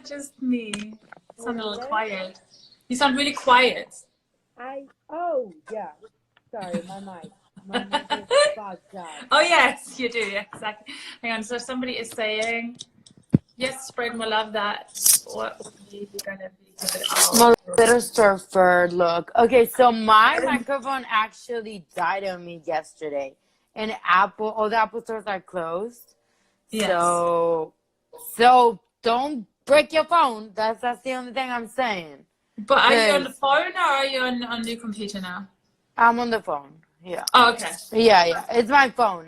it just me? You sound a little quiet. You sound really quiet. Oh, yeah. Sorry, my mic. My mic is fucked up. Oh, yes, you do. Yeah, exactly. Hang on. So somebody is saying, yes, spread more love that. What you're going to be give it out. Little surfer look. Okay, so my microphone actually died on me yesterday. And all the Apple stores are closed. Yes. So don't break your phone. That's the only thing I'm saying. But are you on the phone or are you on your computer now? I'm on the phone. Yeah. Oh, okay. Yeah. It's my phone.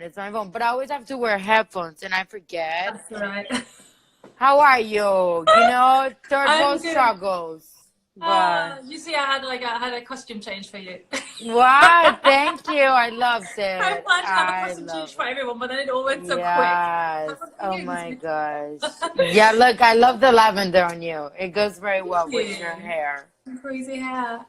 But I always have to wear headphones and I forget. That's all right. How are you? Third world struggles. You see, I had a costume change for you. Wow, thank you. I loved it. I planned to have a costume change for everyone, but then it all went so quick. Oh my gosh. Yeah, look, I love the lavender on you. It goes very well with your hair. Crazy hair.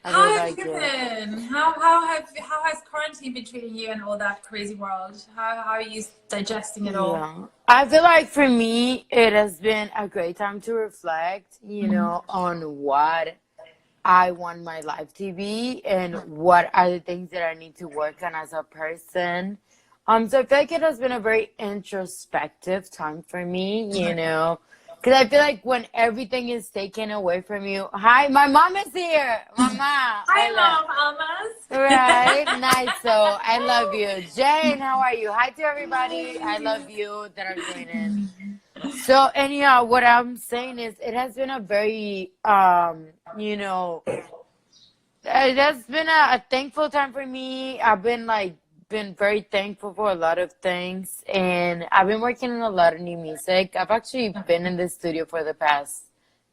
How have you been? How has quarantine been treating you and all that crazy world? How are you digesting it all? Yeah. I feel like for me, it has been a great time to reflect, on what I want my life to be and what are the things that I need to work on as a person. So I feel like it has been a very introspective time for me, because I feel like when everything is taken away from you. Hi, my mom is here. Mama. Hi, Mom, Almas. Right, nice. So I love you. Jane, how are you? Hi to everybody. I love you that are joining. So anyhow, what I'm saying is it has been a very, it has been a thankful time for me. I've been very thankful for a lot of things, and I've been working on a lot of new music. I've actually been in the studio for the past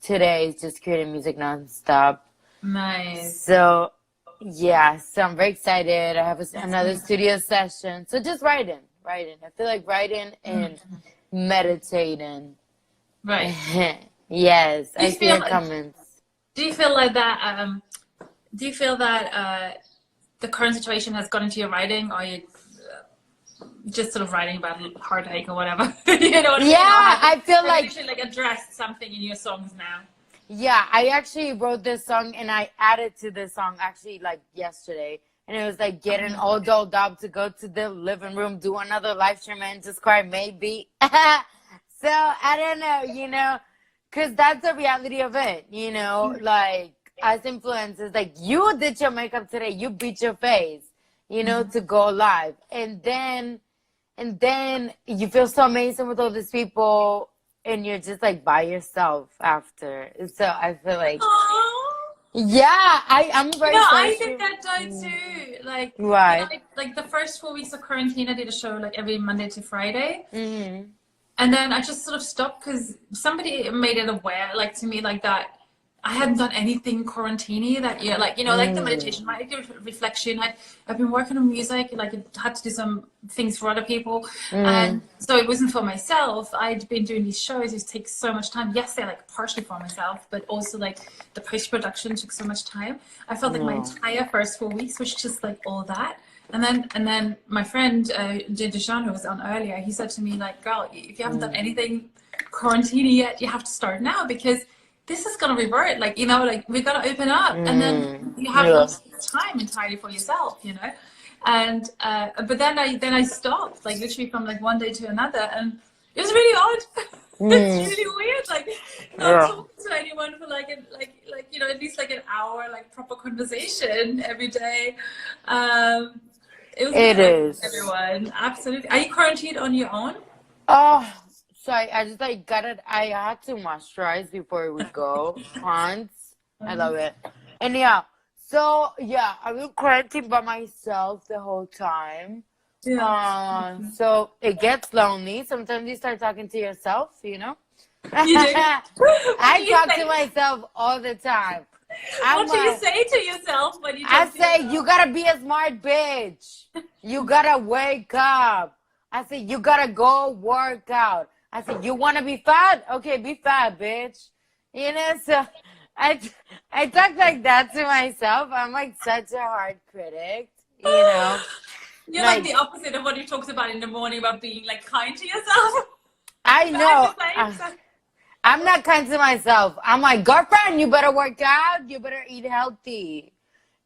2 days, just creating music nonstop. Nice. So I'm very excited. I have another studio session. So just writing. I feel like writing and meditating. Right. Yes, I see your comments. Do you feel like that? Do you feel that the current situation has gone into your writing, or are you just sort of writing about heartache or whatever? You know what I mean? I feel like you should address something in your songs now. Yeah, I actually wrote this song and I added to this song actually yesterday. And it was getting all dolled up to go to the living room, do another live stream and just cry maybe. So I don't know, because that's the reality of it, as influencers, you did your makeup today, you beat your face, to go live. And then you feel so amazing with all these people and you're just by yourself after. So I feel like, I'm very I think that died too. Right. The first 4 weeks of quarantine, I did a show every Monday to Friday. Mm-hmm. And then I just sort of stopped because somebody made it aware, to me, that I hadn't done anything quarantine-y that year, the meditation, reflection. I've been working on music, I had to do some things for other people, and so it wasn't for myself. I'd been doing these shows; it takes so much time. Yes, they're partially for myself, but also the post-production took so much time. I felt my entire first 4 weeks was just all that. And then my friend Dejan, who was on earlier, he said to me, girl, if you haven't done anything quarantine yet, you have to start now, because this is gonna revert. We're gonna open up, and then you have time entirely for yourself, And but then I stopped, literally from one day to another, and it was really odd. It's really weird, not talking to anyone for at least an hour, proper conversation every day. It is everyone, absolutely. Are you quarantined on your own? So I just got it. I had to moisturize before we go. Once. I love it. And I will quarantine by myself the whole time. Yeah. So it gets lonely. Sometimes you start talking to yourself, You do? I talk to myself all the time. What do you say to yourself when you talk you gotta be a smart bitch. You gotta wake up. I say, you gotta go work out. I said, you want to be fat? Okay, be fat, bitch. So I talk like that to myself. I'm such a hard critic, You're the opposite of what you talked about in the morning about being kind to yourself. I know. I'm not kind to myself. I'm like, girlfriend, you better work out. You better eat healthy.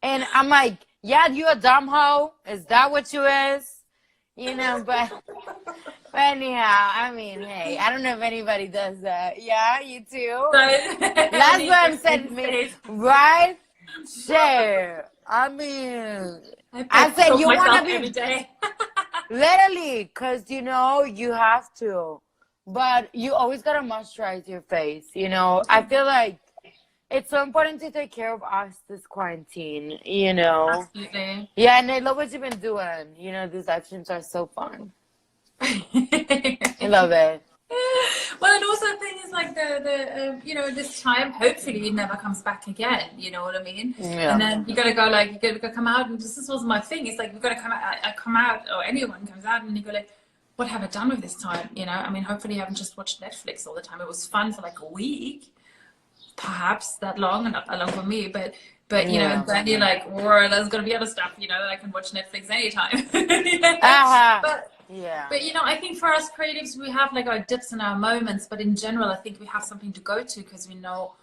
And I'm like, yeah, you a dumb hoe? Is that what you is? You know, but anyhow, I mean, hey, I don't know if anybody does that. Yeah, you too. Last one said me, right? Share. I mean, I said you want to be every day. literally, because you know you have to, but you always gotta moisturize your face. You know, I feel like it's so important to take care of us this quarantine. You know, Absolutely. yeah, and I love what you've been doing. You know, these actions are so fun. I love it. Well, and also the thing is like you know, this time hopefully it never comes back again. You know what I mean? Yeah. And then you gotta go like you gotta come out, and this was my thing. It's like you gotta come out. I come out, or anyone comes out, and you go like, what have I done with this time? You know, I mean, hopefully you haven't just watched Netflix all the time. It was fun for like a week, perhaps that long, and not that long for me, but you know, then you're like, or there's gonna be other stuff, you know, that I can watch Netflix anytime. But you know, I think for us creatives, we have like our dips and our moments, but in general, I think we have something to go to because we know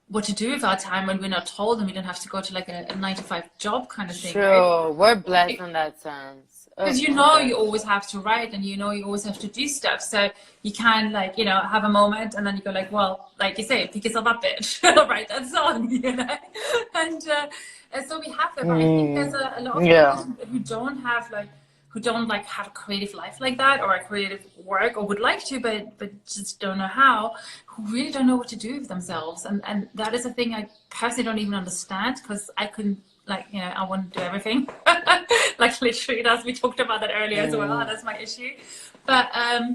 what to do with our time when we're not told, and we don't have to go to like a 9-to-5 job kind of thing. True, right? We're blessed in that sense. Because you know you always have to write, and you know you always have to do stuff. So you can like, you know, have a moment, and then you go like, well, like you say, pick yourself up, bitch, write that song, you know. And so we have that. But I think there's a lot of people who don't have like, who don't like have a creative life like that, or a creative work, or would like to, but just don't know how, who really don't know what to do with themselves. And that is a thing I personally don't even understand, because I couldn't, like, you know, I want to do everything. Like literally, as we talked about that earlier as well, that's my issue. But but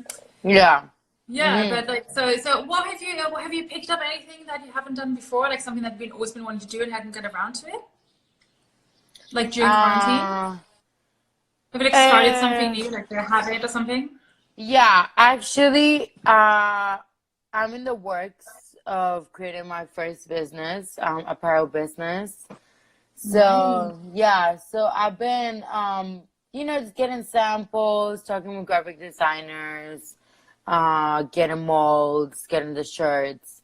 like so what have you picked up anything that you haven't done before, like something that you've always been wanting to do and hadn't got around to it, like during quarantine? Have you like started something new, like a habit or something? Yeah, actually, I'm in the works of creating my first business, apparel business. So so I've been, you know, just getting samples, talking with graphic designers, getting molds, getting the shirts,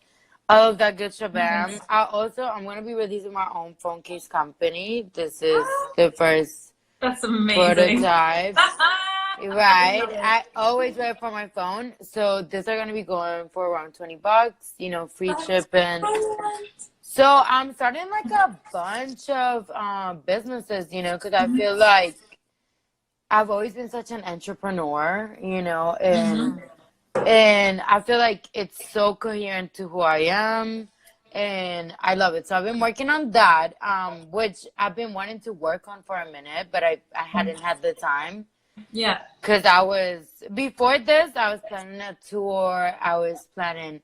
all of that good shabam. I'm gonna be releasing my own phone case company. This is the first. That's amazing. Prototype. Right. I always wait for my phone. So these are going to be going for around $20, you know, free shipping. So I'm starting like a bunch of businesses, you know, because I feel like I've always been such an entrepreneur, you know, and I feel like it's so coherent to who I am. And I love it. So I've been working on that, which I've been wanting to work on for a minute, but I hadn't had the time. Yeah. Because before this, I was planning a tour. I was planning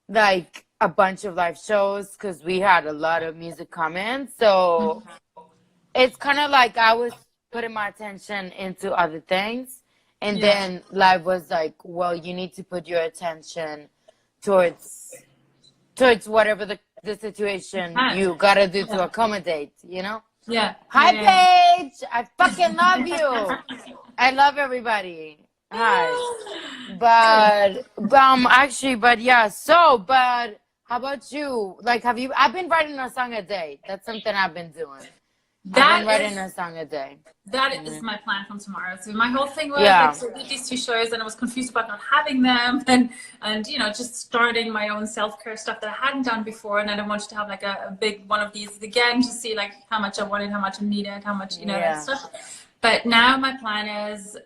like a bunch of live shows because we had a lot of music coming. So it's kind of like I was putting my attention into other things. And then live was like, well, you need to put your attention towards whatever the situation you gotta do to accommodate, you know? Yeah. Hi, Paige! I fucking love you! I love everybody. Hi. But how about you? Like, I've been writing a song a day. That's something I've been doing. I've been writing a song a day. That is my plan from tomorrow. So my whole thing was like, so I did these 2 shows, and I was confused about not having them, and you know, just starting my own self-care stuff that I hadn't done before, and I don't want to have like a big one of these again to see like how much I wanted, how much I needed, how much, you know, that stuff. But now my plan is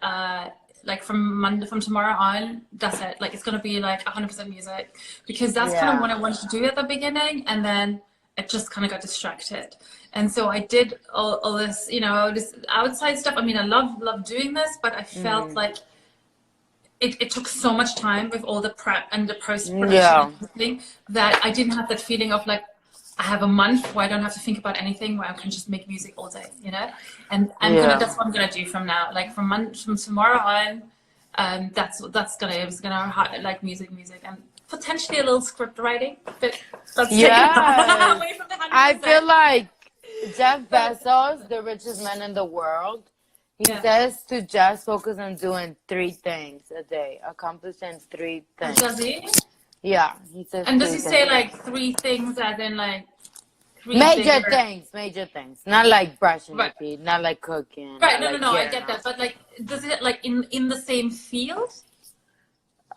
like from tomorrow on, that's it. Like it's gonna be like 100% music, because that's kind of what I wanted to do at the beginning, and then it just kind of got distracted. And so I did all this, you know, this outside stuff. I mean, I love doing this, but I felt like it took so much time with all the prep and the post-production thing, that I didn't have that feeling of like, I have a month where I don't have to think about anything, where I can just make music all day, you know? And that's what I'm gonna do from now. Like from tomorrow on, that's gonna like music, and potentially a little script writing, but that's away from the 100%. I feel like Jeff Bezos, the richest man in the world, he says to just focus on doing 3 things a day, accomplishing 3 things. Does he? Yeah, he says And does three he say things. like three things as in like three Major bigger? things, major things. Not like brushing your Right. teeth, not like cooking, Right. not No, no, like no. I getting get up. that. But like, does it like in the same field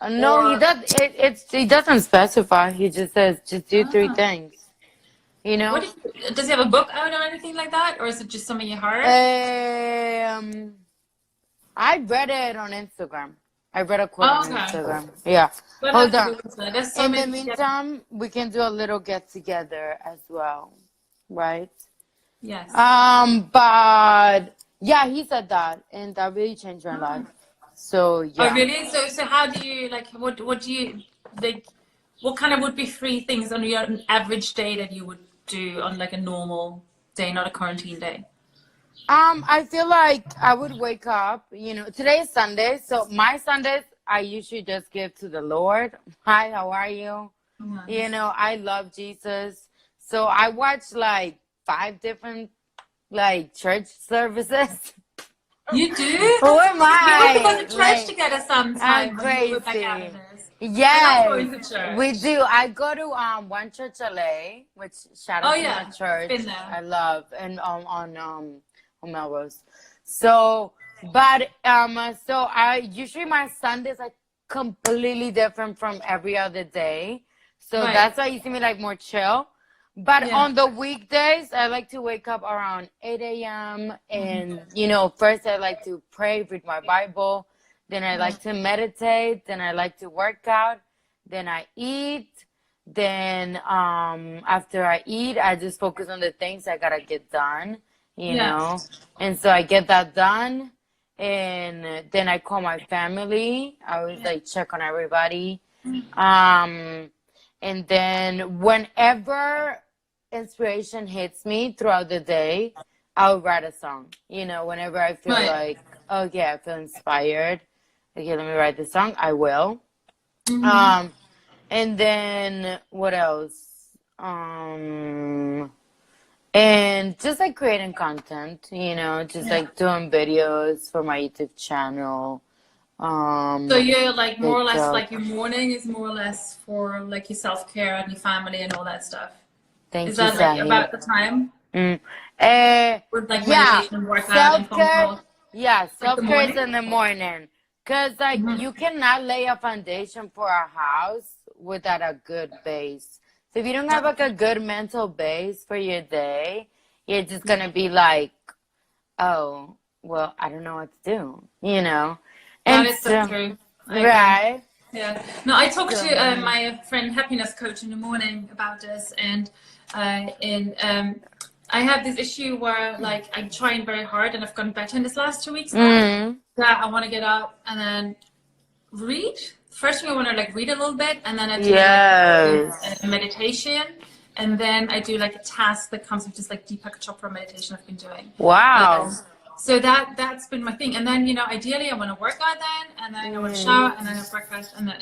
No, he or? does. He doesn't specify. He just says just do three Ah. things. You What know. does he have a book out or anything like that, or is it just something you heard? I read it on Instagram. I read a quote Oh, on okay. Instagram. Yeah. We'll have Hold to on. go into that. There's so In the many. meantime, we can do a little get together as well, right? Yes. But yeah, he said that, and that really changed my life. So Oh, yeah. really? So how do you like? What do you like? What kind of would be three things on your average day that you would do on like a normal day, not a quarantine day? I feel like I would wake up, today is Sunday, so my Sundays I usually just give to the Lord. Hi, how are you? Nice. I love Jesus. So I watch like 5 different like church services. You do? Who am We have to go to I? church Like, together I'm sometime when we're back out of crazy. this. I love Yes, going to we church. do. I go to One Church LA, which shout Oh out to my yeah, church. been there. I love and on Melrose. So, but so I usually my Sundays are completely different from every other day. So Right. that's why you see me like more chill. But Yeah. on the weekdays, I like to wake up around 8 a.m. And, first I like to pray, read my Bible. Then I like to meditate. Then I like to work out. Then I eat. Then after I eat, I just focus on the things I gotta get done, Yeah. And so I get that done. And then I call my family. I always like check on everybody. And then whenever inspiration hits me throughout the day, I'll write a song. Whenever I feel Right. like, okay, I feel inspired. Okay, let me write the song. I will. And then what else? And just like creating content, just like doing videos for my YouTube channel. So you're like more or less TikTok. like your morning is more or less for like your self-care and your family and all that stuff. Thank Is you, that like Sahi. about the time? With like Yeah, meditation and workout and phone self-care. calls? Yeah, Like the self-care is morning? in the morning. Because, like, you cannot lay a foundation for a house without a good base. So if you don't have, like, a good mental base for your day, you're just going to be like, oh, well, I don't know what to do, That And is so true. I agree. right? Yeah. No, I talked So, to my friend Happiness Coach in the morning about this, and I have this issue where like I'm trying very hard, and I've gotten better in this last 2 weeks now. That I want to get up and then read. First thing I want to like read a little bit, and then I do yes. a meditation, and then I do like a task that comes with just like Deepak Chopra meditation I've been doing. Wow. So that's been my thing, and then ideally I want to work out then, and then I want to shower, and then I breakfast, and then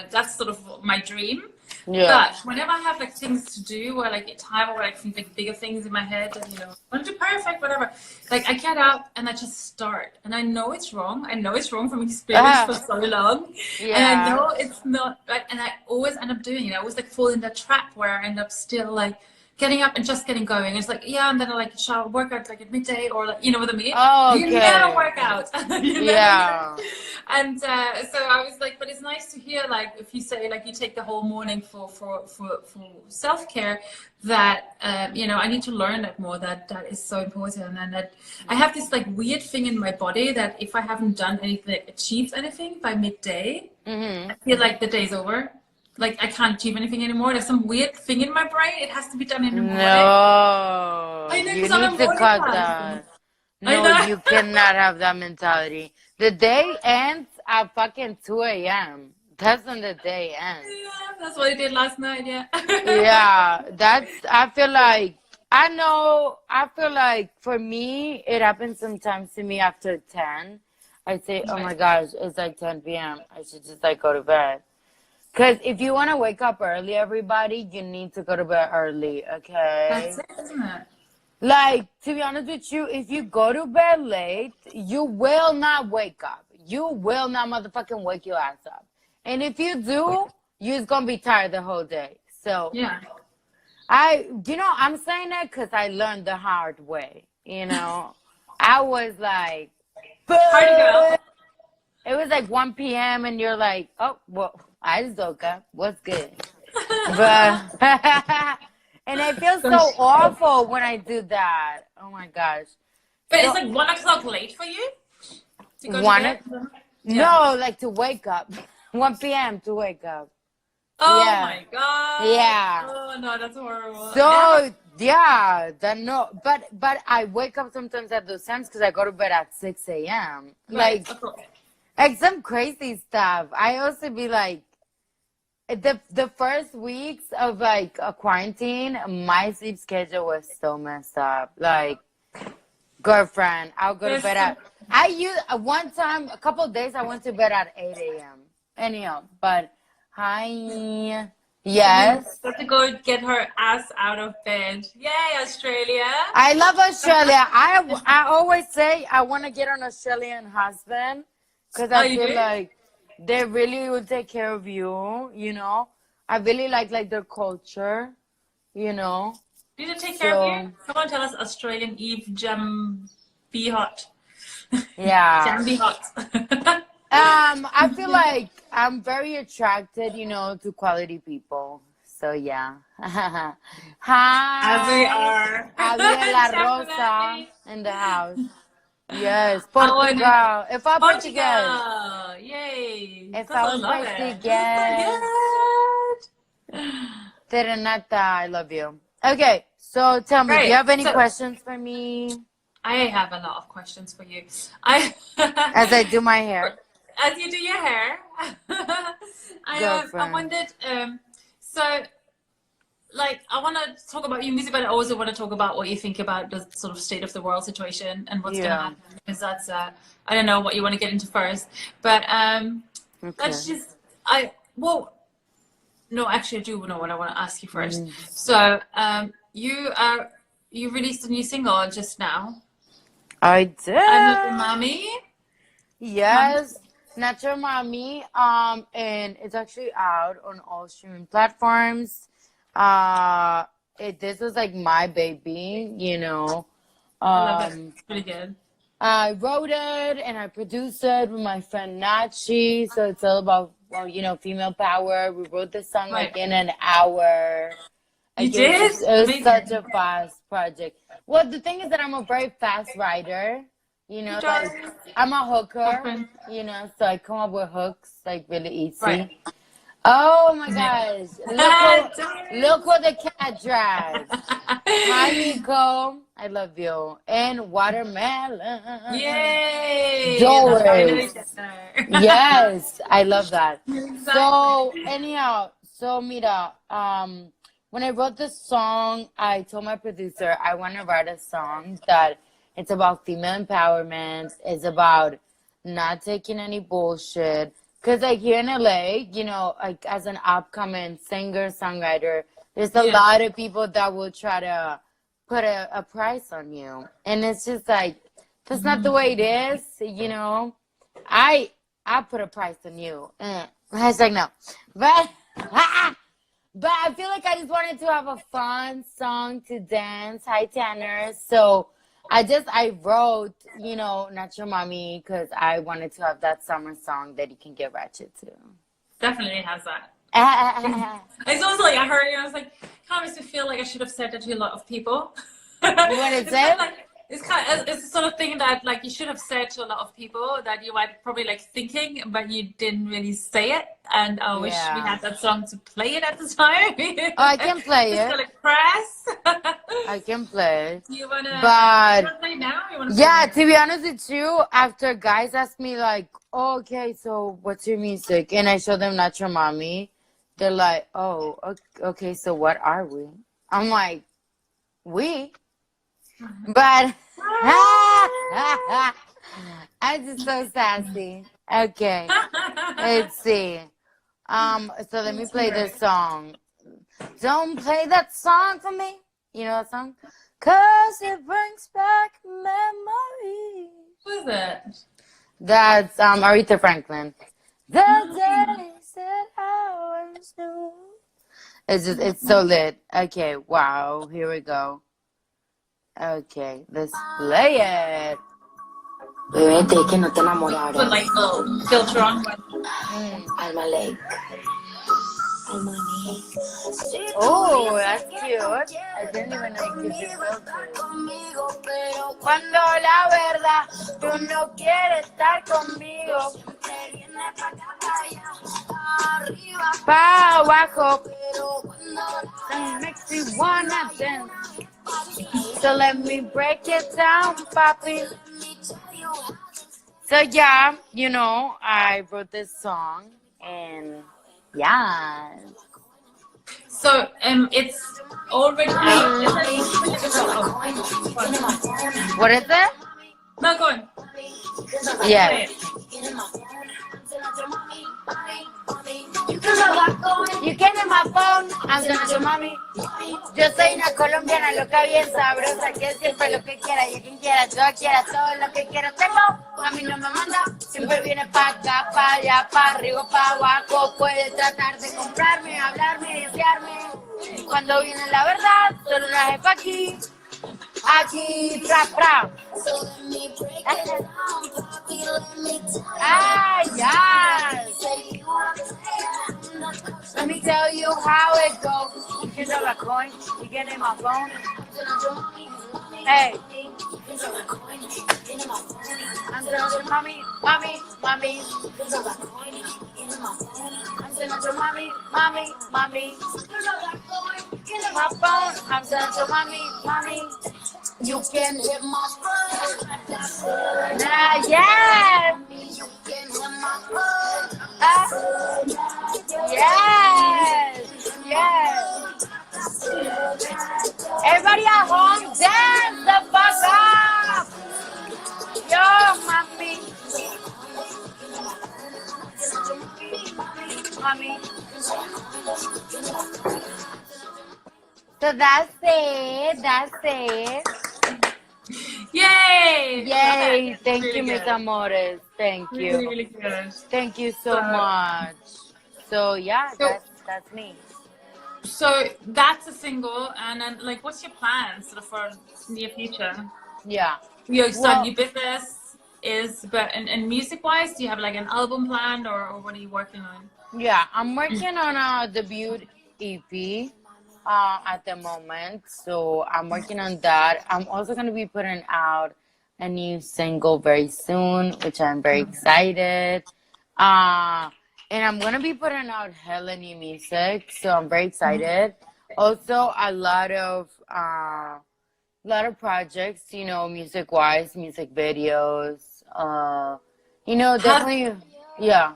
that's sort of my dream. Yeah. But whenever I have like things to do, or like time, or like think like bigger things in my head, and I want to do perfect, whatever. Like I get up and I just start, and I know it's wrong. I know it's wrong from experience for so long, and I know it's not right. And I always end up doing it. I always like fall in that trap where I end up still like getting up and just getting going. It's like, yeah, and then I like shower, work out like at midday, or like, you know what I mean? Oh, okay. You never work out. Yeah. And so I was like, but it's nice to hear, like, if you say, like, you take the whole morning for self-care, that, I need to learn that more, that is so important. And that I have this, like, weird thing in my body that if I haven't done anything, like, achieved anything by midday, I feel like the day's over. Like, I can't achieve anything anymore. There's some weird thing in my brain. It has to be done in the morning. No. I know, You 'cause I'm a need to morning cut person. that. I No, know. you cannot have that mentality. The day ends at fucking 2 a.m. That's when the day ends. Yeah, that's what I did last night, yeah. Yeah, I feel like for me, it happens sometimes to me after 10. I say, oh my gosh, it's like 10 p.m. I should just like go to bed. Because if you want to wake up early, everybody, you need to go to bed early, okay? That's it, isn't it? Like, to be honest with you, if you go to bed late, you will not wake up. You will not motherfucking wake your ass up. And if you do, you're gonna be tired the whole day. So Yeah. I'm saying that because I learned the hard way. I was like, Party girl. it was like 1 p.m. and you're like, oh, well, I just woke up. What's good? But and I feel so awful when I do that. Oh my gosh. But So, it's like 1 o'clock late for you to go to bed? No, like to wake up. 1 p.m. to wake up. Oh Yeah. my God. Yeah. Oh no, that's horrible. So but I wake up sometimes at those times because I go to bed at 6 a.m. Right. Like some crazy stuff. I also be like, the first weeks of like a quarantine, my sleep schedule was so messed up. Like, girlfriend, I'll go to bed at. One time, a couple of days, I went to bed at 8 a.m. Anyhow, but hi, yes. Got to go get her ass out of bed. Yay, Australia! I love Australia. I always say I want to get an Australian husband because I feel like they really will take care of you. I really like their culture. Need to take care of you. Someone tell us Australian Eve Jam be hot. Yeah. Jam be hot. I feel like I'm very attracted, to quality people. So yeah. Hi. As we are. Javier La Rosa in the house. Yes, Portugal. If I Portugal. Yay. If I was Portuguese. Terenata, I love you. Okay, so tell me, do you have any questions for me? I have a lot of questions for you. As I do my hair. As you do your hair. I wondered, I want to talk about your music, but I also want to talk about what you think about the sort of state of the world situation and what's going to happen. Because that's, I don't know what you want to get into first. But let's just, no, actually I do know what I want to ask you first. So you released a new single just now. I did. I'm Not Your Mommy. Yes. Not Your Mommy. And it's actually out on all streaming platforms. This was like my baby, I love it. It's pretty good. I wrote it and I produced it with my friend Nachi. So it's all about, female power. We wrote this song in an hour. You did? It was such a fast project. Well, the thing is that I'm a very fast writer. I'm a hooker, so I come up with hooks really easy. Right. Oh my gosh. Look what the cat drags. Hi, Nico. I love you. And watermelon. Yay! Doris. Yes, I love that. Exactly. So, anyhow, Mira, when I wrote this song, I told my producer I want to write a song that it's about female empowerment. It's about not taking any bullshit. Because here in LA, as an upcoming singer, songwriter, there's a lot of people that will try to put a price on you. And it's just like, that's not the way it is, I put a price on you. Hashtag no. But I feel like I just wanted to have a fun song to dance. Hi, Tanner. So I wrote, Not Your Mommy, because I wanted to have that summer song that you can get ratchet to. Definitely has that. It's also like I heard you, I was like, kind of makes me feel like I should have said that to a lot of people. You want to say? It's the sort of thing that you should have said to a lot of people that you might probably thinking, but you didn't really say it. And I wish we had that song to play it at the time. I can play it. Press. I can play it. You wanna play now? To be honest with you, after guys ask me okay, so what's your music? And I show them Not Your Mommy, they're like, oh, okay, so what are we? I'm like, we? But I'm just so sassy. Okay, let's see. So let me play this song. Don't play that song for me. You know that song? 'Cause it brings back memories. Who is it? That's Aretha Franklin. The days that I It's just, it's so lit. Okay, wow, here we go. Okay, let's play it. Bebé, te que no te Put enamoraron. like little filter on. Alma Lake. Alma Lake. Oh, that's cute. I didn't even know you could do filters. Cuando la verdad tú no quieres estar conmigo, pa' abajo, that makes me wanna dance. So let me break it down, papi. So yeah, you know, I wrote this song, and yeah. So it's already out. What is it? No, go on. Yes. You get in my phone, I'm gonna do mami. Yo soy una colombiana loca bien sabrosa, que siempre lo que quiera y a quien quiera, yo quiera todo lo que quiero tengo. A mí no me manda, siempre viene pa' acá, pa' allá, pa' arriba, pa' abajo. Puede tratar de comprarme, hablarme, desearme. Cuando viene la verdad, solo una jefa aquí. Aquí, tra, tra. Ah, yes. Let me tell you how it goes. You can drop a coin, you get in my phone. Hey. I'm telling mommy, mommy, mommy. I'm telling mommy, mommy, mommy. My phone, I'm telling mommy, mommy. You can hit my phone. Yes. Yes. Yes. Everybody at home, dance the fuck up. Yo, mommy. Mommy. So that's it. That's it. Yay! Yay. Thank Really you, Miss good. Amores. Thank Really, you. really good. Thank you so much. So yeah, So- that's me. So that's a single, and then like, what's your plans sort of for near future? Yeah. You start Well- new business but and music wise, do you have like an album planned or what are you working on? Yeah, I'm working on a debut EP at the moment. So I'm working on that. I'm also going to be putting out a new single very soon, which I'm very excited. And I'm going to be putting out hella new music. So I'm very excited. Also, a lot of projects, you know, music wise, music videos, you know, definitely, yeah.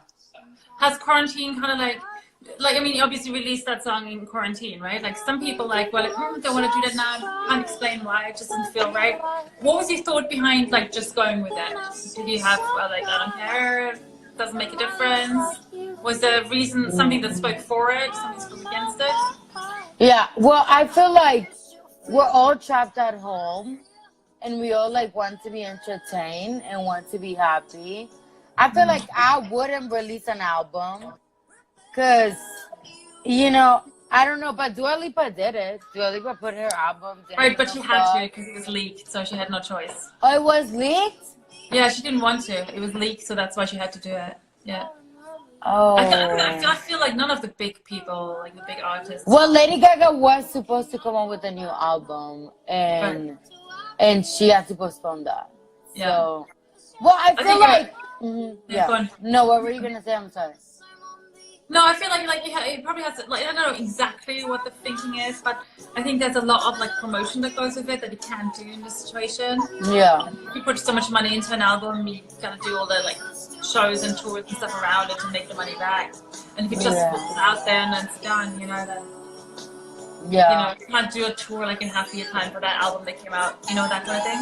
Has quarantine kind of like I mean, you obviously released that song in quarantine, right? Like some people don't want to do that now. Can't explain why. It just doesn't feel right. What was your thought behind like just going with it? Did you have like I don't care, doesn't make a difference? Was there a reason, something that spoke for it, something spoke against it? Yeah, well, I feel like we're all trapped at home and we all like want to be entertained and want to be happy. I feel like I wouldn't release an album because, you know, I don't know, but Dua Lipa did it. Dua Lipa put her album. Right, but she had to because it was leaked, so she had no choice. Oh, it was leaked? Yeah, she didn't want to. It was leaked, so that's why she had to do it. Yeah. Oh. I feel like none of the big people, like the big artists. Well, Lady Gaga was supposed to come out with a new album, and she had to postpone that. Yeah. So, well, I feel like, Yeah, go yeah. on. No, what were you gonna say? I'm sorry. No, I feel like it probably has like I don't know exactly what the thinking is, but I think there's a lot of like promotion that goes with it that you can't do in this situation. Yeah. You put so much money into an album, you gotta do all the like shows and tours and stuff around it to make the money back. And if you just put it out there and then it's done, you know, then Yeah. you can't do a tour like in half a year time for that album that came out, you know, that kind of thing.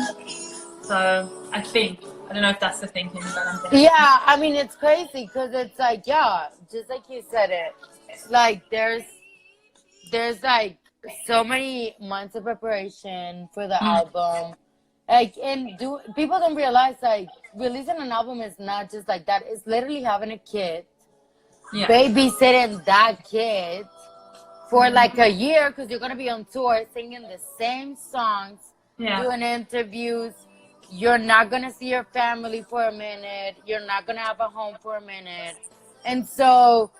So I think, I don't know if that's the thinking, but I'm thinking. Yeah, I mean, it's crazy because it's like, yeah, just like you said it, like there's like so many months of preparation for the album. Like, and people don't realize like releasing an album is not just like that. It's literally having a kid Yeah. babysitting that kid for like a year, because you're gonna be on tour singing the same songs, Yeah. doing interviews. You're not gonna see your family for a minute. You're not gonna have a home for a minute. And so,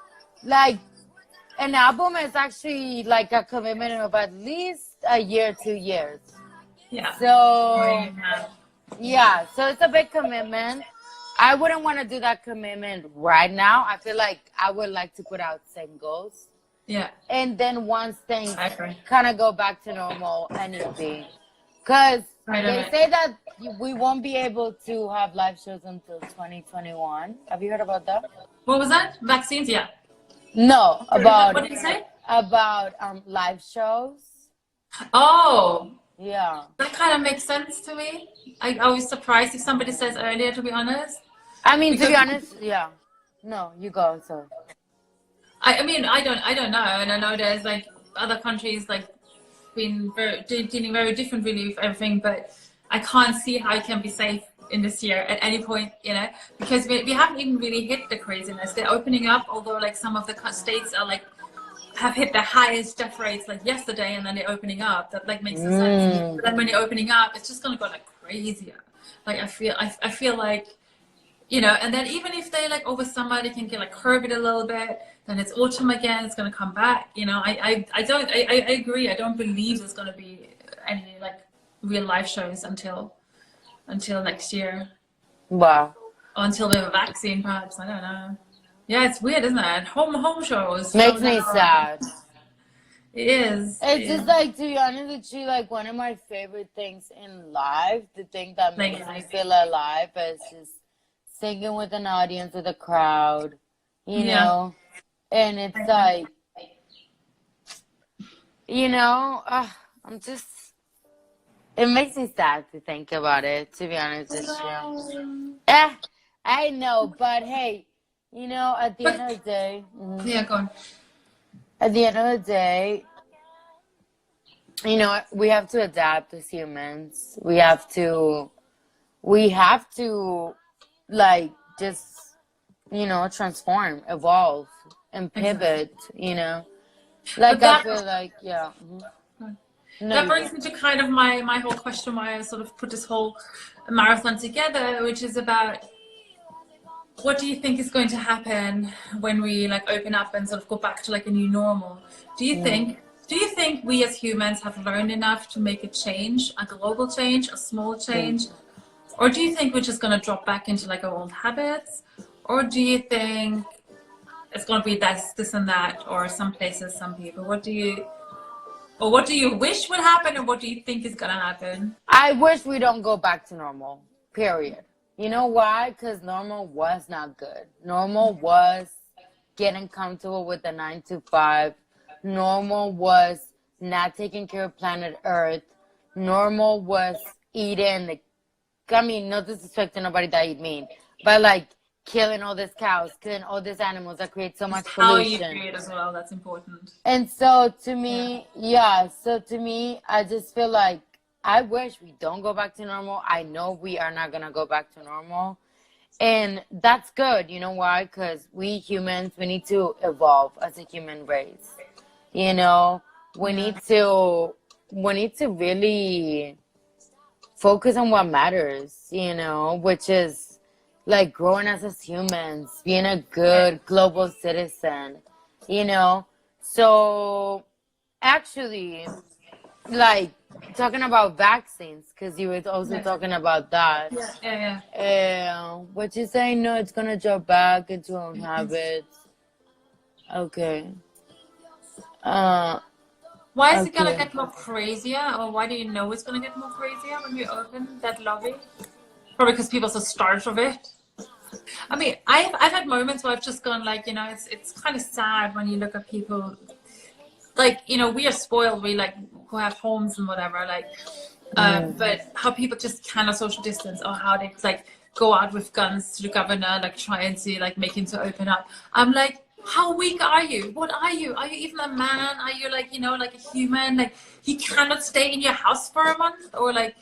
like, an album is actually like a commitment of at least a year, 2 years. Yeah. So, yeah, so it's a big commitment. I wouldn't want to do that commitment right now. I feel like I would like to put out singles. Yeah. And then once things I agree. kind of go back to normal, an EP. Because they say that we won't be able to have live shows until 2021. Have you heard about that? What was that? Vaccines? Yeah. No, about What did you say? about live shows. Oh, Yeah. that kind of makes sense to me. I was surprised if somebody says earlier, to be honest. I mean, to be Because- honest, yeah. No, you go. Sorry. I mean, I don't know, and I know there's like other countries like been dealing very different really with everything, but I can't see how it can be safe in this year at any point, you know, because we haven't even really hit the craziness. They're opening up, although like some of the states are like have hit the highest death rates like yesterday, and then they're opening up. That like makes sense. But then when you're opening up, it's just gonna go like crazier. Like I feel like, you know, and then even if they like over summer they can get like curb it a little bit, then it's autumn again, it's gonna come back. You know, I agree. I don't believe there's gonna be any like real live shows until next year. Wow. Or until we have a vaccine, perhaps. I don't know. Yeah, it's weird, isn't it? Home shows. Makes me sad. It is. It's just like, to be honest with you, like one of my favorite things in life, the thing that makes me feel alive is just singing with an audience, with a crowd, you know? And it's like, you know, I'm just, it makes me sad to think about it, to be honest with you. I know, but hey, you know, at the end of the day, Yeah, go on. at the end of the day, you know, we have to adapt as humans. We have to, like, just, you know, transform, evolve, and pivot, you know? Like, I feel like, yeah. No, That brings me to kind of my whole question why I sort of put this whole marathon together, which is about what do you think is going to happen when we like open up and sort of go back to like a new normal? Do you think we as humans have learned enough to make a change, a global change, a small change? Or do you think we're just going to drop back into like our old habits? Or do you think it's going to be this and that, or some places, some people? What do you wish would happen, and what do you think is going to happen? I wish we don't go back to normal, period. You know why? Because normal was not good. Normal was getting comfortable with the 9 to 5. Normal was not taking care of planet Earth. Normal was eating, I mean, no disrespect to nobody that eat meat, but like killing all these cows, killing all these animals that create so much pollution. How you create as well, that's important. And so to me, I just feel like I wish we don't go back to normal. I know we are not going to go back to normal. And that's good. You know why? Because we humans, we need to evolve as a human race. You know, we need to really focus on what matters, you know, which is like growing as humans, being a good global citizen, you know. So actually, like, talking about vaccines, because you were also talking about that. What you saying? No, it's gonna drop back into our own habits. Okay. Why is it gonna get more crazier, or why do you know it's gonna get more crazier when we open that lobby? Probably because people are so starved of it. I mean, I've had moments where I've just gone like, you know, it's kind of sad when you look at people. Like, you know, we are spoiled, we like who have homes and whatever, like, but how people just cannot social distance, or how they like go out with guns to the governor, like trying to like make him to open up. I'm like, how weak are you? What are you? Are you even a man? Are you like, you know, like a human? Like, you cannot stay in your house for a month, or like,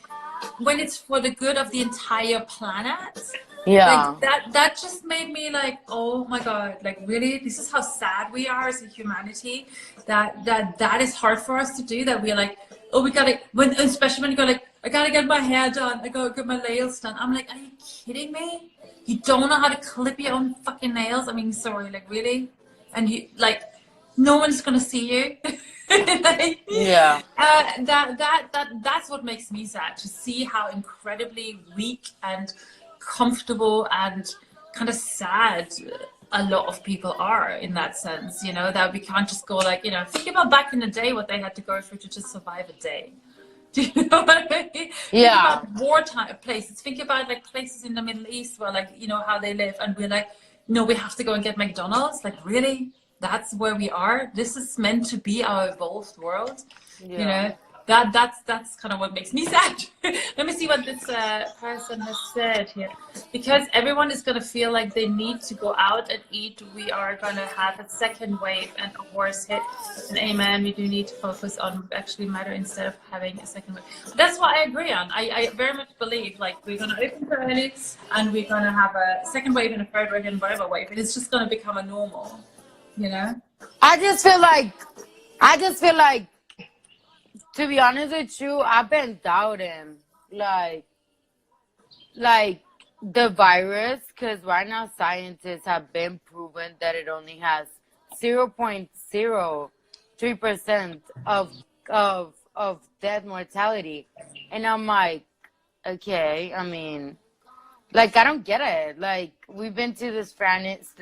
when it's for the good of the entire planet, Yeah. like that just made me like, oh my God, like really, this is how sad we are as a humanity, that is hard for us to do, that we're like, oh, we gotta, when, especially when you go like, I gotta get my hair done, I gotta get my nails done. I'm like, are you kidding me? You don't know how to clip your own fucking nails? I mean, sorry, like really? And you, like, no one's gonna see you. Like, Yeah. That's what makes me sad, to see how incredibly weak and comfortable and kind of sad a lot of people are in that sense, you know, that we can't just go like, you know, think about back in the day what they had to go through to just survive a day. Do you know what I mean? Yeah. Think about wartime places. Think about like places in the Middle East where like, you know, how they live, and we're like, no, we have to go and get McDonald's. Like, really? That's where we are? This is meant to be our evolved world? Yeah. You know? That's kind of what makes me sad. Let me see what this person has said here. Because everyone is going to feel like they need to go out and eat, we are going to have a second wave and a worse hit. And amen, we do need to focus on actually matter instead of having a second wave. That's what I agree on. I very much believe like we're going to open for early and we're going to have a second wave and a third wave and whatever wave. And it's just going to become a normal, you know? I just feel like, to be honest with you, I've been doubting, like the virus, because right now scientists have been proven that it only has 0.03% of death mortality, and I'm like, okay, I mean, like I don't get it. Like we've been to the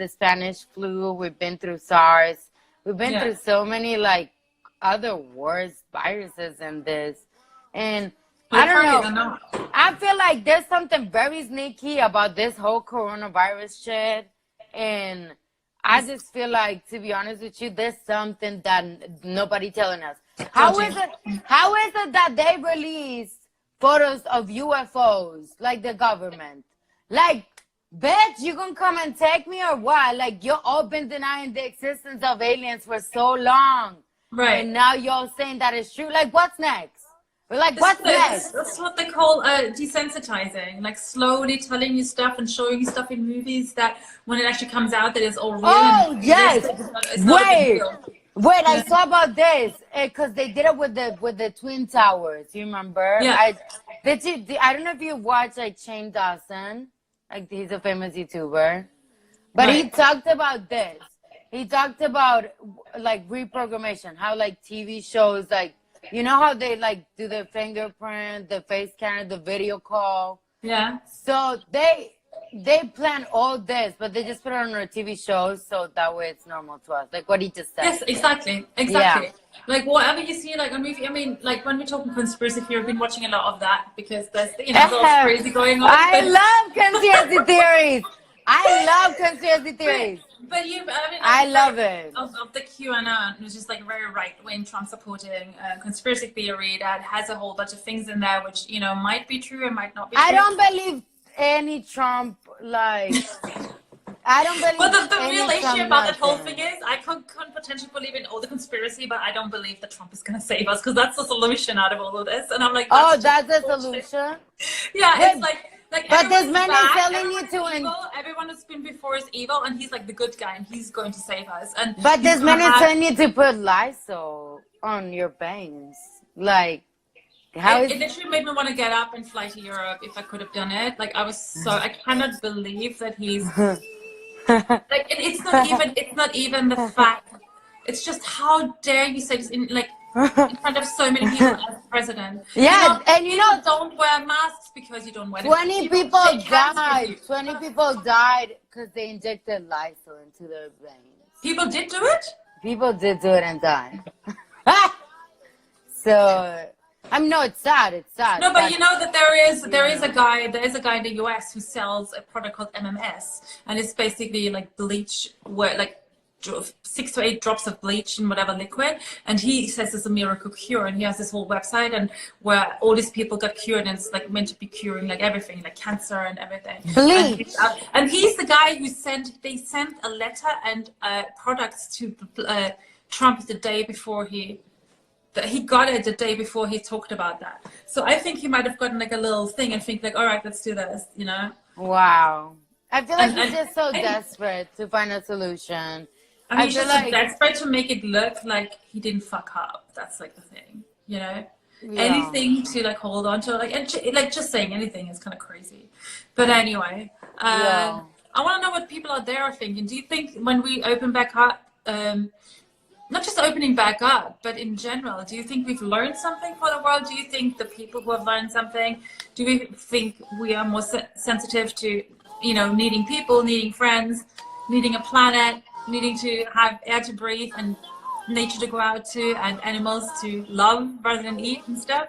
Spanish flu, we've been through SARS, we've been through so many like other worse viruses than this, and I don't know. I feel like there's something very sneaky about this whole coronavirus shit, and I just feel like, to be honest with you, there's something that nobody telling us. How is it that they release photos of UFOs, like the government? Like, bitch, you gonna come and take me or what? Like, you've all been denying the existence of aliens for so long. Right. And now you're saying that it's true. Like, what's next? We're like, what's next? That's what they call desensitizing. Like, slowly telling you stuff and showing you stuff in movies that when it actually comes out that it's all real. Oh, yes. It's not a big deal. Wait, I saw about this. Because they did it with the Twin Towers. You remember? Yeah. I don't know if you watch, like, Shane Dawson. Like, he's a famous YouTuber. But he talked about this. He talked about like reprogrammation, how like TV shows, like, you know how they like do the fingerprint, the face scanner, the video call. Yeah. So they plan all this, but they just put it on their TV shows, so that way it's normal to us. Like what he just said. Yes, exactly. Yeah. Like whatever you see, like on movie. I mean, like when we're talking conspiracy theory, I've been watching a lot of that because there's all crazy going on. I love conspiracy theories. I love conspiracy theories. But I love it. Of the QAnon, which is like very right-wing Trump supporting conspiracy theory that has a whole bunch of things in there which, you know, might be true and might not be true. I don't believe any Trump, like, I don't believe Well, the real issue about that whole thing is I could potentially believe in all the conspiracy, but I don't believe that Trump is going to save us because that's the solution out of all of this. And I'm like, that's the solution? Yeah, Wait, it's like but this man is telling you to everyone that's been before is evil, and he's like the good guy, and he's going to save us. But this man is telling you to put Lysol on your bangs. Like, it literally made me want to get up and fly to Europe if I could have done it. Like I cannot believe that he's like it's not even the fact. It's just how dare you say this in front of so many people as president. Yeah, and don't wear masks because you don't wear 20 people died. 20 people died because they injected Lysol into their veins. People did do it? People did do it and died. So, no, it's sad. It's sad. No, but you know that there is a guy in the US who sells a product called MMS, and it's basically like bleach, where like 6 to 8 drops of bleach in whatever liquid, and he says it's a miracle cure, and he has this whole website and where all these people got cured, and it's like meant to be curing like everything, like cancer and everything. Bleach. And he's the guy who sent a letter and products to Trump the day before he that he got it the day before he talked about that. So I think he might have gotten like a little thing and think like, all right, let's do this, you know? Wow. I feel like he's just so I- desperate to find a solution. I mean, he's feel just so like desperate to make it look like he didn't fuck up. That's like the thing, you know? yeah. Anything to like hold on to, like, and like just saying anything is kind of crazy. But anyway, Yeah. I want to know what people out there are thinking. Do you think when we open back up, not just opening back up, but in general, do you think we've learned something for the world? Do you think the people who have learned something, do we think we are more sensitive to, you know, needing people, needing friends, needing a planet, needing to have air to breathe and nature to go out to and animals to love rather than eat and stuff?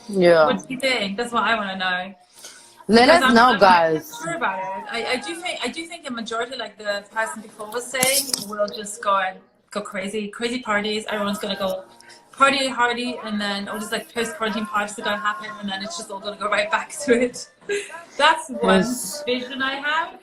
Yeah. What do you think? That's what I want to know. Let Because us know, I'm guys. not sure about it. I do think the majority, like the person before was saying, will just go and go crazy parties. Everyone's gonna go party hardy, and then or just like post quarantine parties are gonna happen, and then it's just all gonna go right back to it. That's one vision I have.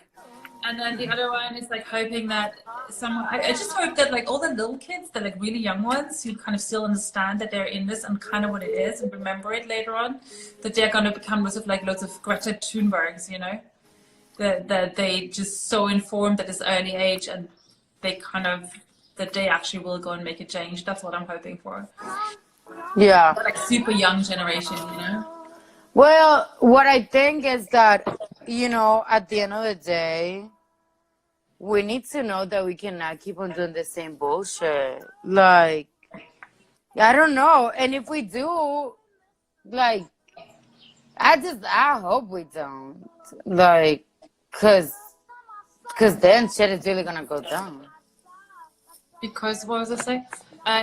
And then the other one is like hoping that someone, I just hope that like all the little kids, the like really young ones who kind of still understand that they're in this and kind of what it is and remember it later on, that they're going to become lots of Greta Thunbergs, you know, that they just so informed at this early age and they kind of, that they actually will go and make a change. That's what I'm hoping for. Yeah. Like super young generation, you know? Well, what I think is that, you know, at the end of the day, we need to know that we cannot keep on doing the same bullshit. Like, I don't know. And if we do, like, I hope we don't. Like, cause then shit is really gonna go down. Because, what was I saying?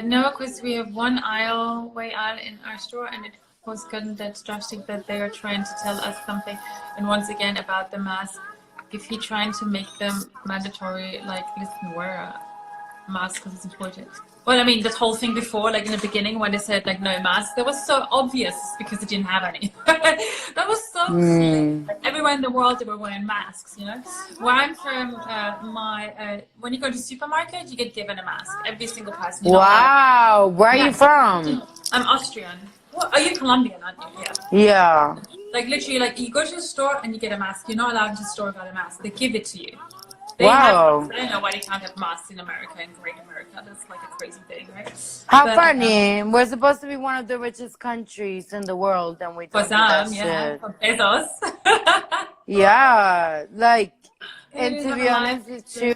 No, because we have one aisle way out in our store and it was gotten that drastic that they are trying to tell us something. And once again, about the mask, if he trying to make them mandatory, like, listen, wear a mask because it's important. Well, I mean, that whole thing before, like in the beginning when they said like no mask, that was so obvious because they didn't have any. That was so clear. Like, everywhere in the world they were wearing masks, you know. Where I'm from, when you go to the supermarket, you get given a mask. Every single person. Wow, where are you from? I'm Austrian. What, are you Colombian, aren't you? Yeah. Yeah. Like literally, like you go to the store and you get a mask. You're not allowed to store without a mask. They give it to you. They Wow. have, I don't know why they can't have masks in America, in Great America. That's like a crazy thing, right? How funny. We're supposed to be one of the richest countries in the world, and we don't do that shit. For Bezos. Yeah, like, and to be honest, it's true.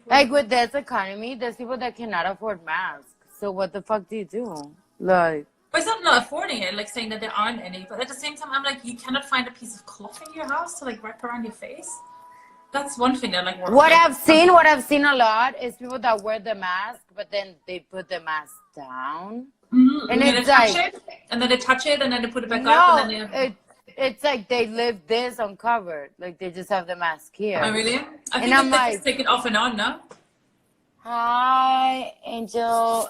Like, with this economy, there's people that cannot afford masks. So what the fuck do you do? Like, But it's not affording it, like saying that there aren't any. But at the same time, I'm like, you cannot find a piece of cloth in your house to like wrap around your face. That's one thing that like works. what I've seen a lot is people that wear the mask, but then they put the mask down, and it's like, and then they touch it, and then they put it back up, and then it's like they live this uncovered, like they just have the mask here. Oh really? I think I'm they like, just take it off and on, no? Hi, Angel.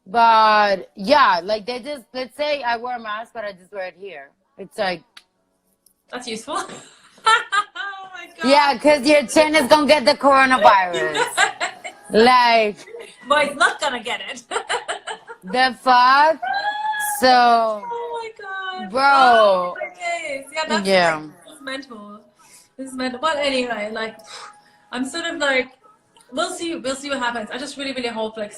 But yeah, like they just, let's say I wear a mask, but I just wear it here. It's like, that's useful. Oh my god. Yeah, because your chin is gonna get the coronavirus. Like, but it's not gonna get it. The fuck? So, oh my god, bro. Oh, okay. Yeah, that's yeah. Like, this is mental. This is mental. But anyway, like, I'm sort of like, we'll see what happens. I just really, really hope like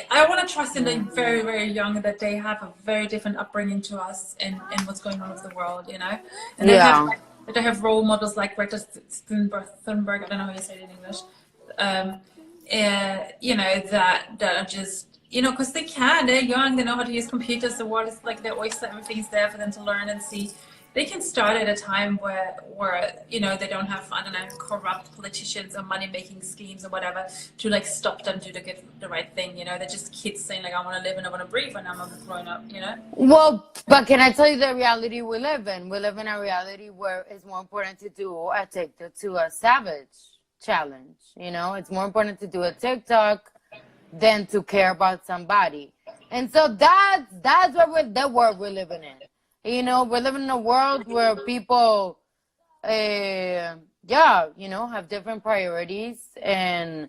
I want to trust in the very, very young that they have a very different upbringing to us in what's going on with the world, you know? And they have role models like Greta Thunberg, I don't know how you say it in English, you know, that are just, you know, because they're young, they know how to use computers, the world is like their oyster, everything's there for them to learn and see. They can start at a time where you know, they don't have, I don't know, corrupt politicians or money-making schemes or whatever to like stop them to get the right thing, you know? They're just kids saying like, I want to live and I want to breathe and I'm a grown up, you know? Well, but can I tell you the reality we live in? We live in a reality where it's more important to do a TikTok to a savage challenge, you know? It's more important to do a TikTok than to care about somebody. And so that's what the world we're living in. You know, we're living in a world where people, you know, have different priorities. And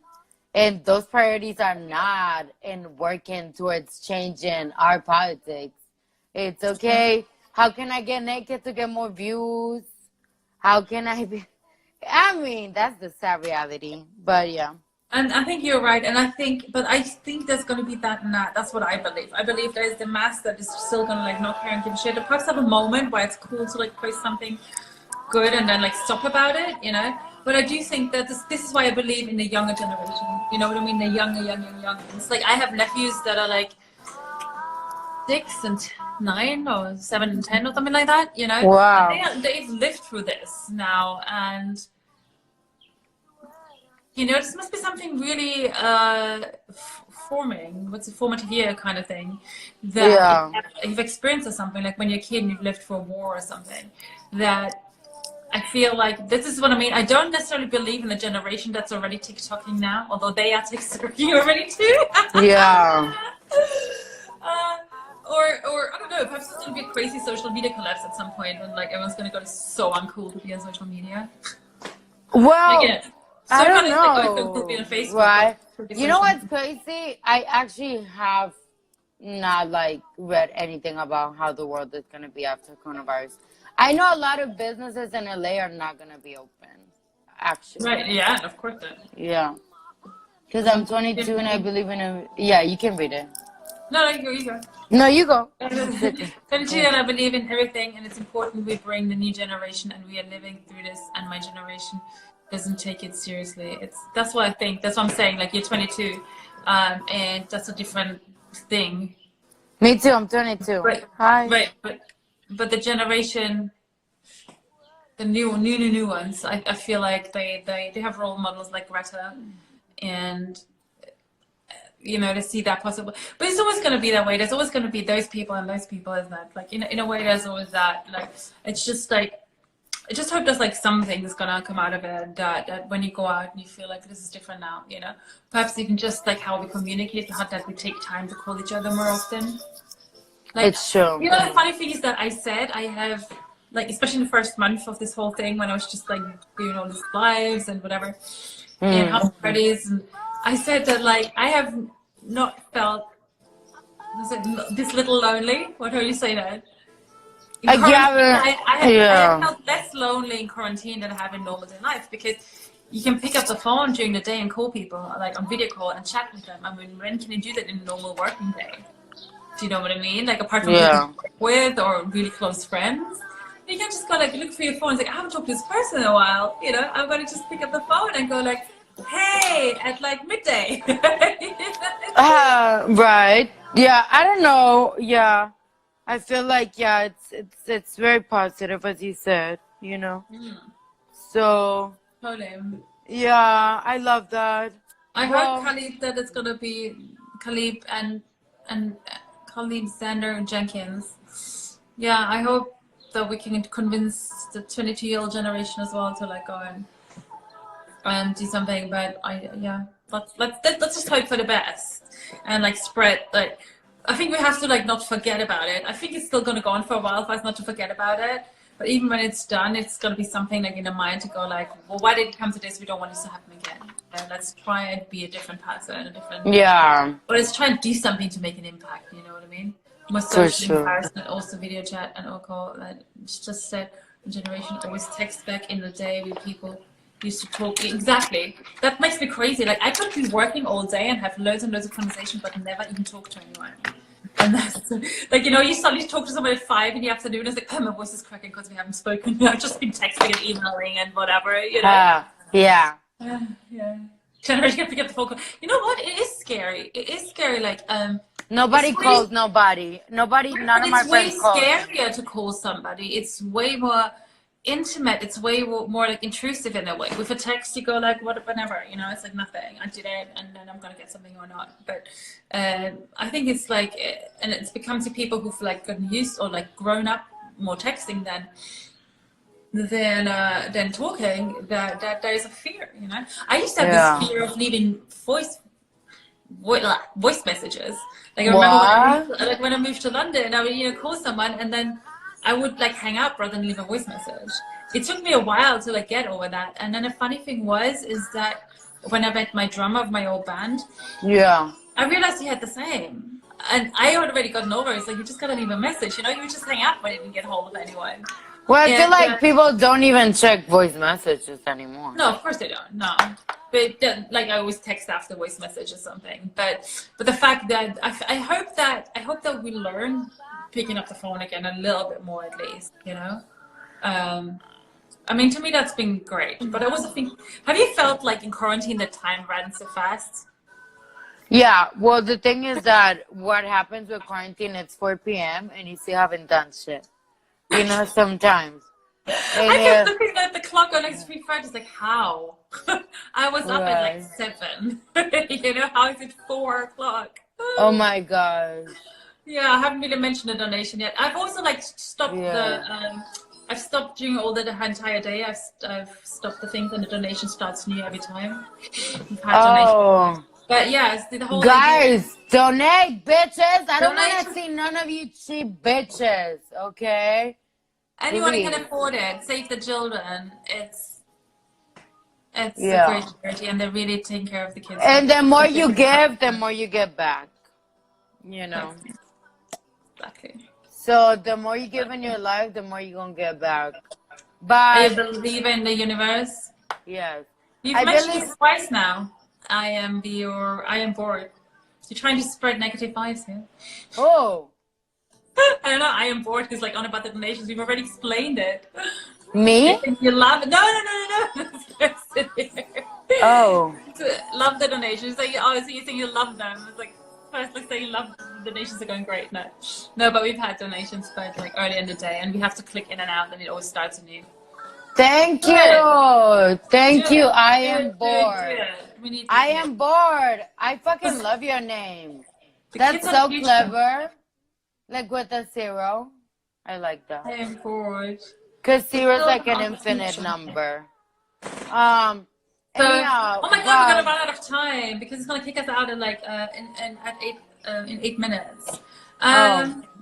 And those priorities are not in working towards changing our politics. It's okay. How can I get naked to get more views? How can I be? I mean, that's the sad reality. But yeah. And I think you're right. And I think there's going to be that and that. That's what I believe. I believe there's the mass that is still going to like not care and give a shit. It perhaps have a moment where it's cool to like post something good and then like stop about it, you know. But I do think that this is why I believe in the younger generation. You know what I mean? The young. It's like I have nephews that are like 6 and 9 or 7 and 10 or something like that. You know? Wow. And they've lived through this now, and you know, this must be something really forming. What's a formative year kind of thing? That you've experienced or something like when you're a kid and you've lived through a war or something. That I feel like this is what I mean. I don't necessarily believe in the generation that's already TikToking now, although they are TikToking already too. Yeah. Or I don't know, perhaps it's going to be a crazy social media collapse at some point when like everyone's going to go, it's so uncool to be on social media. Well, Again, so I don't know. Like, oh, cool to be on Facebook, right? like, You know what's crazy? I actually have not like read anything about how the world is going to be after coronavirus. I know a lot of businesses in LA are not going to be open, actually. Right, yeah, of course. Yeah. Because I'm 22 and I believe in a... Yeah, you can read it. No, you go. No, you go. 22 and I believe in everything, and it's important we bring the new generation, and we are living through this, and my generation doesn't take it seriously. That's what I think. That's what I'm saying. Like, you're 22, and that's a different thing. Me too, I'm 22. Right. Hi. Right, but the generation, the new ones, I feel like they have role models like Greta, and you know, to see that possible. But it's always going to be that way. There's always going to be those people and those people, isn't it? Like in a way, there's always that. Like it's just like I just hope there's like something that's going to come out of it that when you go out and you feel like this is different now, you know. Perhaps even just like how we communicate, how that we take time to call each other more often. Like, it's true. You know, the funny thing is that I said I have, like, especially in the first month of this whole thing when I was just like doing all these lives and whatever, and house parties, and I said that like I have not felt this little lonely. What do you say that? I have felt less lonely in quarantine than I have in normal day life, because you can pick up the phone during the day and call people like on video call and chat with them. I mean, when can you do that in a normal working day? Do you know what I mean? Like apart from people you work with or really close friends, you can just go like look for your phone and say, I haven't talked to this person in a while. You know, I'm going to just pick up the phone and go like, hey, at like midday. Right. Yeah, I don't know. Yeah. I feel like, yeah, it's very positive, as you said, you know. So, yeah, I love that. I hope, Khalid, that it's going to be Khalid and Khalid Xander Jenkins. Yeah, I hope that we can convince the 22-year-old generation as well to like go and do something. But let's just hope for the best and like spread like. I think we have to like not forget about it. I think it's still going to go on for a while for us not to forget about it. But even when it's done, it's going to be something like in the mind to go like, well, why did it come to this? We don't want this to happen again. And let's try and be a different person, Or let's try and do something to make an impact. You know what I mean? More social embarrassment, also video chat and all call. It's just said the generation always text back in the day with people used to talk. Exactly. That makes me crazy. Like I could be working all day and have loads and loads of conversation, but never even talk to anyone. And that's like, you know, you suddenly talk to someone at 5 in the afternoon. It's like, oh, my voice is cracking because we haven't spoken. I've just been texting and emailing and whatever, you know. Yeah. Generation can pick up the phone call. You know what? It is scary. It is scary. Like nobody calls nobody. None of my friends call. It's way scarier to call somebody. It's way more intimate. It's way more like intrusive in a way. With a text, you go like whatever, you know, it's like nothing. I did it, and then I'm gonna get something or not. But I think it's like, and it's become to people who've like gotten used or like grown up more texting than talking. That there is a fear, you know. I used to have this fear of leaving voice messages. Like I remember when I moved to London, I would call someone and then I would like hang up rather than leave a voice message. It took me a while to like get over that. And then the funny thing is that when I met my drummer of my old band, Yeah. I realized he had the same. And I had already gotten over it. It's like, you just gotta leave a message, you know? You would just hang up when you didn't get hold of anyone. Well, I feel And, like people don't even check voice messages anymore. no, of course they don't. No, but like I always text after voice message or something. But the fact that I hope that we learn picking up the phone again a little bit more at least. You know, I mean, to me that's been great. But I also think, have you felt like in quarantine that time ran so fast? Yeah. Well, the thing is that what happens with quarantine, it's 4 p.m. and you still haven't done shit. You know, sometimes. I kept looking at the clock on EP5, just like, how? I was up at like 7. You know, how is it 4 o'clock? Oh my gosh. Yeah, I haven't really mentioned a donation yet. I've also like stopped I've stopped during all the entire day. I've stopped the things, and the donation starts new every time. We've had donations. But yeah, it's the whole guys, donate, bitches. I don't want Donate. to see none of you cheap bitches, okay? Anyone who Please. can afford it, save the children. It's a Yeah. great charity, and they're really taking care of the kids. And the more you give, the more you get back. You know. Exactly. So the more you give in your life, the more you're gonna get back. I But believe in the universe. yes. You've I mentioned believe- this twice now. I am bored. You're trying to spread negative vibes here. Oh, I don't know. I am bored is like on about the donations. We've already explained it. me? You love it. No. Oh. Love the donations. Like, oh, so you think you love them? It's like, first, like, say you love the donations are going great. No, but we've had donations, but like early in the day, and we have to click in and out, and it always starts anew. Thank you. Thank you. I am Do bored. it. We need to I do it. am bored. I fucking love your name. The That's kids are so the future. clever. Like with a 0. I like I that. am bored. Because 0 is still like an the infinite future. number. So, Anyhow, oh my god, we're gonna run out of time because it's gonna kick us out in like in 8 minutes.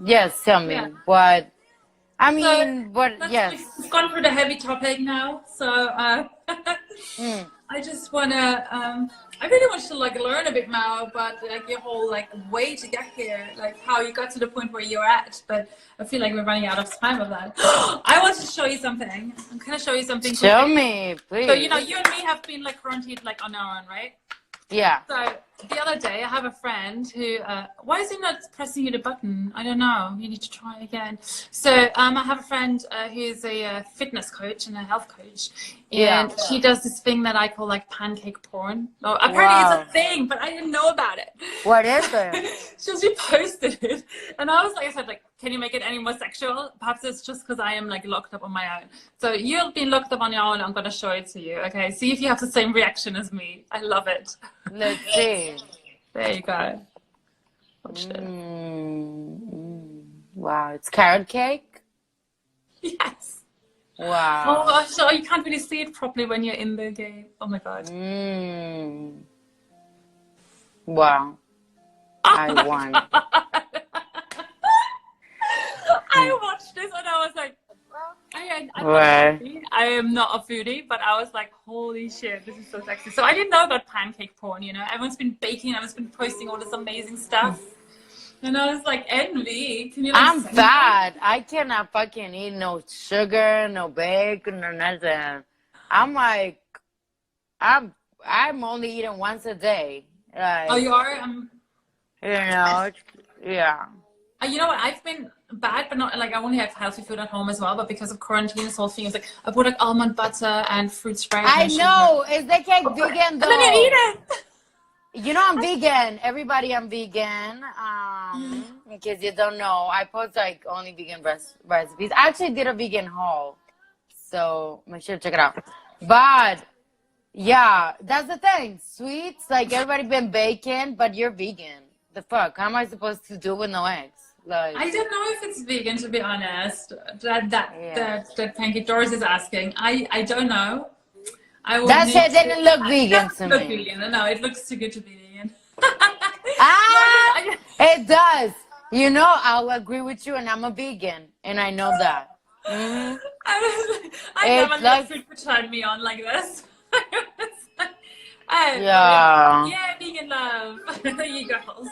yes, tell me. yeah. What? I mean, yes. We've gone through the heavy topic now, so Mm. I just wanna I really want to like learn a bit more about like your whole like way to get here, like how you got to the point where you're at. But I feel like we're running out of time of that. I want to show you something. I'm gonna show you something. Show quickly. me, please. So you know, you and me have been like quarantined like on our own, right? Yeah. So the other day, I have a friend who, why is he not pressing you the button? I don't know. You need to try again. So I have a friend who's a fitness coach and a health coach. And Yeah. she does this thing that I call like pancake porn. Oh, apparently Wow. it's a thing, but I didn't know about it. What is it? So she posted it. And I was like, I said, like, can you make it any more sexual? Perhaps it's just because I am like locked up on my own. So you've been locked up on your own. I'm going to show it to you. Okay. See if you have the same reaction as me. I love it. Let's see. There you go. Watch this. Wow, it's carrot cake? Yes. Wow. Oh, so you can't really see it properly when you're in the game. Oh my god. Wow. I won. I watched this and I was like, I am not a foodie, but I was like, holy shit, this is so sexy. So I didn't know about pancake porn, you know. Everyone's been baking, everyone's been posting all this amazing stuff. And I was like, envy. Can you like I'm send fat. I cannot fucking eat no sugar, no bacon, no nothing. I'm like, I'm only eating once a day. Like, Oh, you are? you know, yeah. You know what? I've been bad, but not like I only have healthy food at home as well. But because of quarantine, this whole thing is like I put like almond butter and fruit spread. I and know. Is the cake vegan though? And then you eat it. You know I'm vegan. Everybody, I'm vegan. In case you don't know, I post like only vegan recipes. I actually did a vegan haul, so make sure to check it out. But yeah, that's the thing. Sweets, like everybody been baking, but you're vegan. The fuck? How am I supposed to do with no eggs? Like, I don't know if it's vegan, to be honest. That Pancake Doris is asking. I don't know. that shit didn't look vegan to look me. vegan. No, it looks too good to be vegan. It does. You know, I'll agree with you, and I'm a vegan, and I know that. Mm-hmm. I never let food turn me on like this. Yeah. Yeah, being in love. You girls.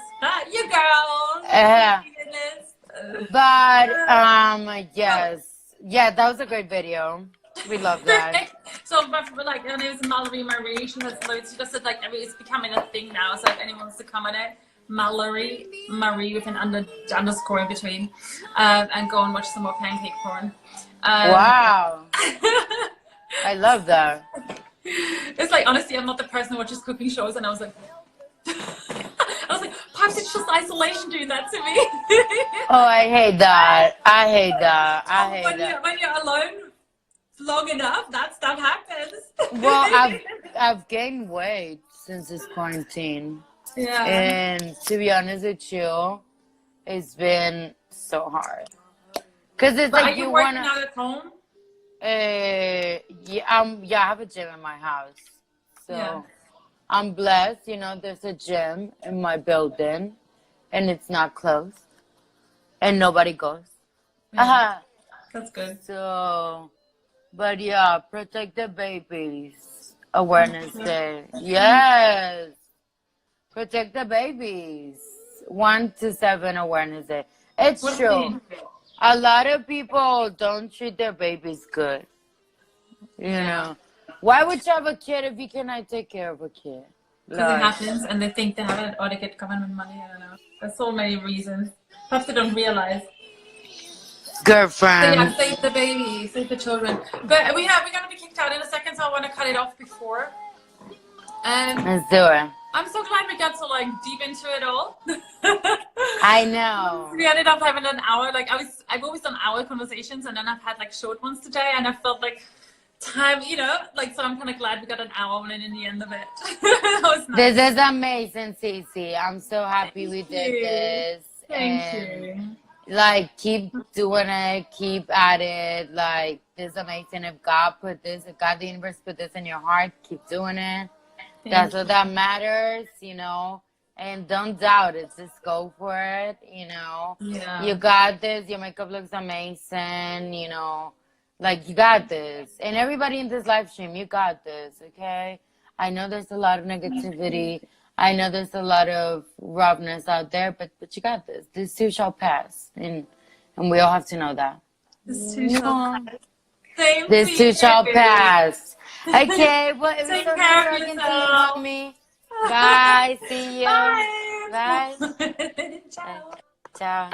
You girls. Yeah. Goodness. But yes. Yeah, that was a great video. We love that. So, but like, her name is Mallory Marie. She has loads. She just said like it's becoming a thing now. So if anyone wants to come on it, Mallory Marie with an underscore in between, and go and watch some more pancake porn. Wow. I love that. It's like, honestly, I'm not the person who watches cooking shows, and I was like, perhaps it's just isolation doing that to me. Oh, I hate that. I hate that. I hate that. When you're alone long enough, that stuff happens. Well, I've gained weight since this quarantine. Yeah. And to be honest with you, it's been so hard. Cause it's But like are you wanna. working out at home? Yeah, I have a gym in my house, so Yeah. I'm blessed. There's a gym in my building, and it's not closed, and nobody goes. Yeah. That's good. So, but yeah, protect the babies. Awareness Day. Yes, protect the babies. 1 to 7 Awareness Day. It's What do true. you mean? A lot of people don't treat their babies good. You know, why would you have a kid if you cannot take care of a kid? Because it happens, and they think they have it, or they get government money. I don't know. There's so many reasons. Perhaps they don't realize. Girlfriend. So yeah, save the baby, save the children. But we're gonna be kicked out in a second, so I want to cut it off before. Let's do it. I'm so glad we got so like deep into it all. I know. We ended up having an hour. Like I've always done hour conversations, and then I've had like short ones today, and I felt like time, so I'm kind of glad we got an hour one in the end of it. That was nice. This is amazing, SiSSi. I'm so happy we did this. Thank you. Like, keep doing it, keep at it. Like, this is amazing. If God, the universe put this in your heart, keep doing it. That's what that matters, and don't doubt it. Just go for it, Yeah. You got this. Your makeup looks amazing, like you got this. And everybody in this live stream, you got this, okay? I know there's a lot of negativity. I know there's a lot of roughness out there, but you got this. This too shall pass. And we all have to know that. This too shall pass. Same This too shall pass. Okay, well, it was Take so care nice of talking to yourself. you, mommy. Bye. See you. Bye. Bye. Ciao. Ciao.